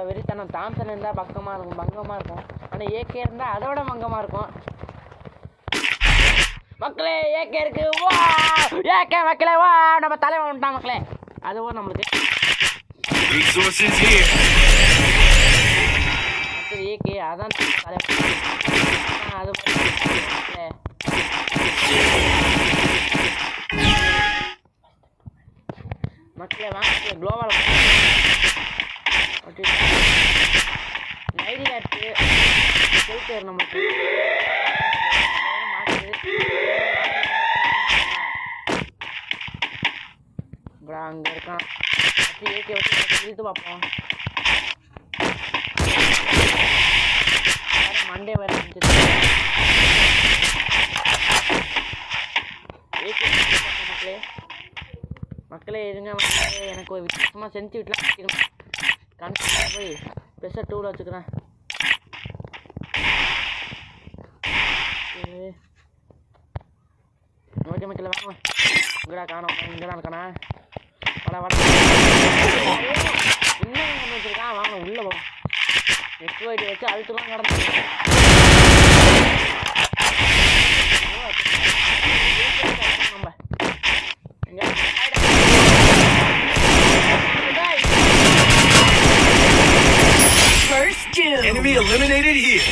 வெறித்தனம். தாம்சன் இருந்தால் பக்கமாக இருக்கும், பங்கமாக இருக்கும். ஆனால் ஏகே இருந்தால் அதோட பங்கமாக இருக்கும் மக்களே. ஏகே இருக்கு, வா ஏகே மக்களே, வா நம்ம தலைவன் வந்துட்டான் மக்களே. அதுவும் நம்மளுக்கு ஏகே அதான் தலைவன். அது மக்களே வாங்க குளோபல் ஐடியா இருக்கு போயிட்டு நமக்கு அங்க இருக்கான். ஏகே வச்சு இழுத்து பார்ப்போம். மண்டே வேற மக்களே மக்களே இருங்க மக்களே. எனக்கு ஒரு வித்தியாசமாக செஞ்சு விட்டுலாம் வச்சுக்கணும். கன்ஃபார்மாக போய் பெருசாக டூவில் வச்சுக்கிறேன். ஓகே மக்களே வாங்க. இங்கடா காணோம், இங்கே தான் இருக்கானா? வட வட இன்னும் ஒன்று வச்சுருக்கான். வாங்க உள்ளே போகும். நெட் வைட் வச்சு அழுத்துலாம் நடந்து நம்ம இங்கே enemy eliminated here.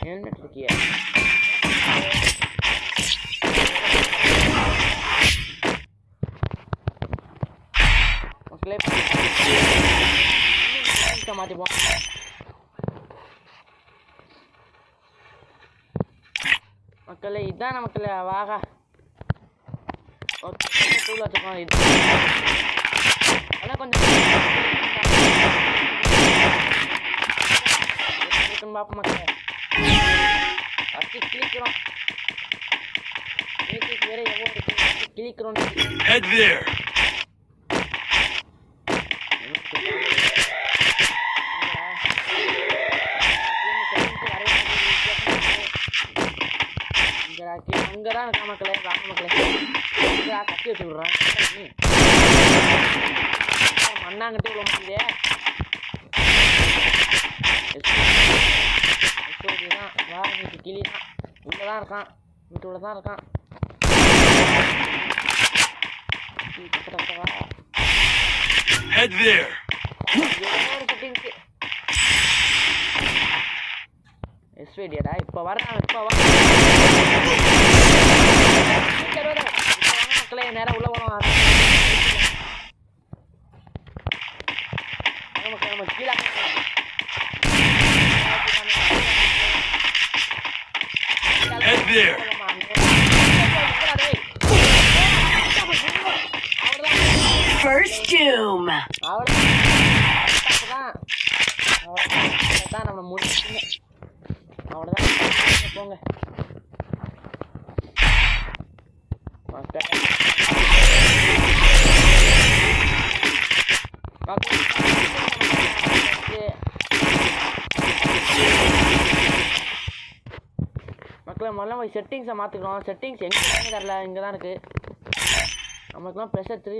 helmet இருக்கிய மக்களே மாற்றிப்போம். மக்களே இதுதான் நமக்கு வாகா. ஓகே டூல் வச்சுக்கோம். இது அதெல்லாம் கொஞ்சம் பார்ப்போம் மக்களே. அத்தி கிளிக்கிறோம். வேற எவ்வளோ இருக்கு கிளிக்கிறோம். Head there. அங்கதான் இருக்கா மக்களே. வாங்க மக்களே கட்டி வச்சு விடுறான். மண்ணாங்கட்டி இவ்வளோ முடிஞ்சே தான். வா இன்னைக்கு கிளி தான் இங்கே தான் இருக்கான். வீட்டுக்குள்ள தான் இருக்கான். Head there. செட்டிங்ஸ் எஸ்வேடியாடா இப்போ வரேன். இப்போ வர மக்களே நேரம் உள்ள போனோம். நம்ம கீழே Head there. First doom. அவ்வளோதான் நம்ம முடிச்சுங்க. அவ்வளோதான் போங்க. மக்களே முதல்ல போய் செட்டிங்ஸை மாற்றிக்கிறோம். செட்டிங்ஸ் எங்கே தரல, இங்கே தான் இருக்குது. நமக்குலாம் ப்ரெஷர் 3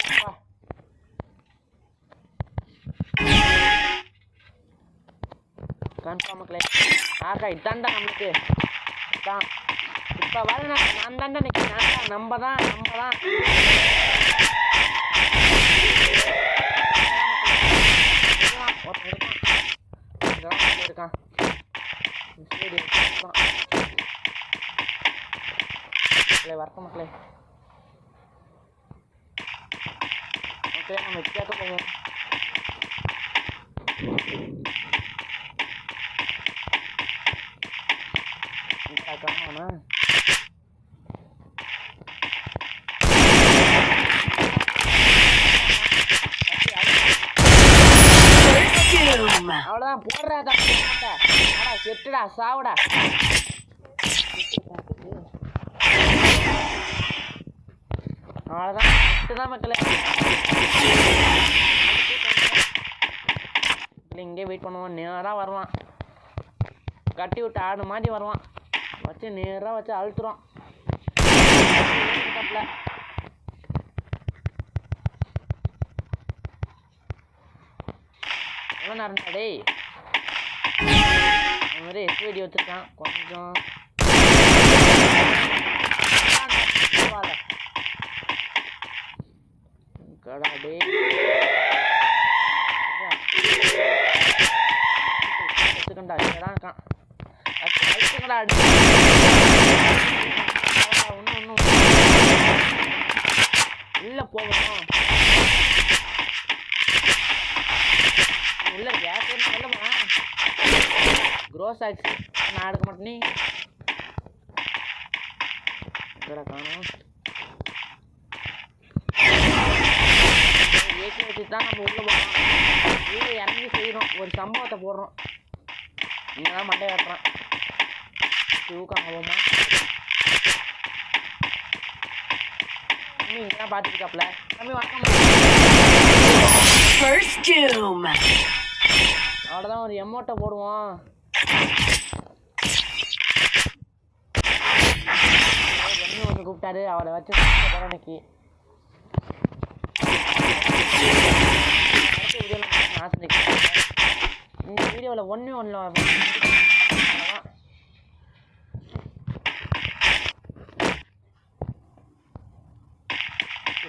கன்ஃபார்ம் மக்களே. ஆகா இதாண்டா நம்மளுக்கு தான் இப்போ வர நான் தாண்டா நிற்கிறேன். நம்ம தான் இருக்கான். வரட்டும் மக்களே. மக்களே நம்ம கேட்க போவோம். காணோண்ணா அவ்வளோதான் போடுறா. செட்டுடா சாவுடா. அவ்வளோதான் செட்டுதான் மக்களே. இங்கே வெயிட் பண்ணுவோம். நேராக வருவான். கட்டி விட்டு ஆடு மாதிரி வருவான். வச்சு நேராக வச்சு அழுத்துறோம். எவ்வளோ நேரம் டேய் இந்த மாதிரி எஸ்விடி வச்சுருக்கான் கொஞ்சம் கடா டே எடுத்துக்கண்டா இங்கதான் இருக்கான் அடிச்சுக்கடா ஒன்றும் உள்ள போகணும் உள்ள கேஸ் இல்லைம்மா க்ரோஸ் ஆச்சு நான் எடுக்க மாட்டேனே காணும் ஏற்றி வச்சு தான் நம்ம உள்ளே போகிறோம் உள்ளே இறங்கி செய்கிறோம் ஒரு சம்பவத்தை போடுறோம் இங்கே தான் மண்டை காட்டுறான் ஊக்காங்க போமா இங்கே தான் பார்த்துருக்காப்ல தம்பி வணக்கம் அவ்வளோதான் ஒரு எமௌண்ட்டை போடுவோம் ஒன்று கூப்பிட்டாரு அவரை வச்சு போகிறோம் இன்னைக்கு இந்த வீடியோவில் ஒன்றில்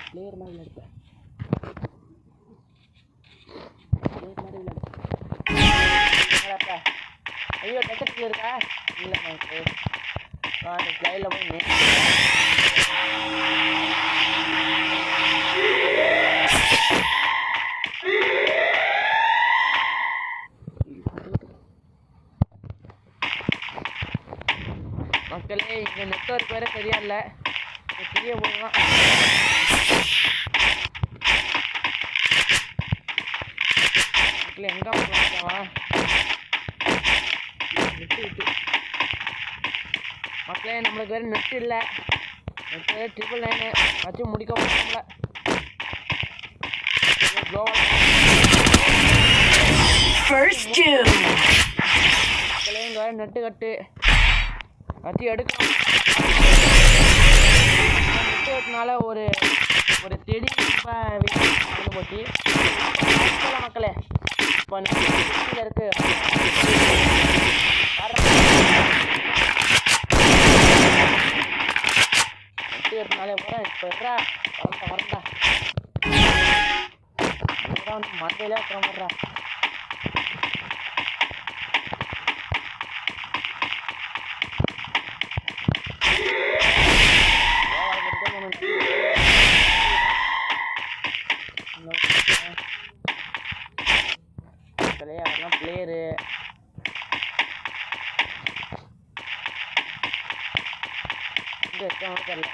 பிளேயர் மாதிரி இருப்பேன் ஐயோ டெக்கெட்டில் இருக்கா இல்லை எனக்கு ஸ்லைடில் போய் மக்களே இங்கே நெட்வொர்க் வேறு சரியா இல்லை பெரிய போதுதான் மக்களே எங்கே போகலாமா விட்டு மக்களே நம்மளுக்கு வேறு நெட் இல்லை நெட்டு 999 வச்சு முடிக்க முடியல மக்களே இங்கே வேறு நெட்டு கட்டு வச்சு எடுக்கணும் நெட்டு கட்டினால ஒரு ஒரு செடி இப்போ நடந்து போச்சு மக்களே இப்போ இருக்கு நாளே வரேன் இப்போ எட்ரா வரண்டா வந்து மண்டையிலே அப்புறம் வர்றா அதெல்லாம் பிளேயரு இங்கே தெரியல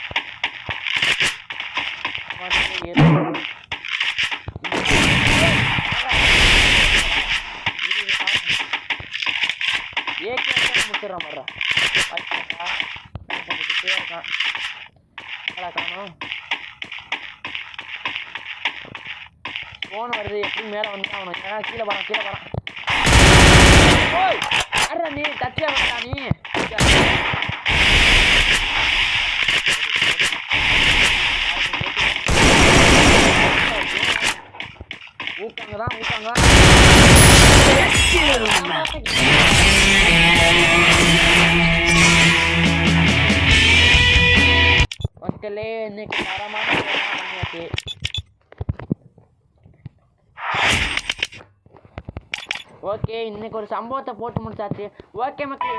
முடிச்சிடறான் பாரு இருக்கான் காணும் ஃபோன் வருது எப்படி மேலே வந்து அவனும் ஏன்னா கீழே போகிறான் ஓய் அட்ரா நீ டச்சில் வரா நீ ஊக்காங்க மக்களே இன்னைக்கு தரமான பண்ணியாச்சு ஓகே இன்னைக்கு ஒரு சம்பவத்தை போட்டு முடிச்சாச்சு ஓகே மக்களே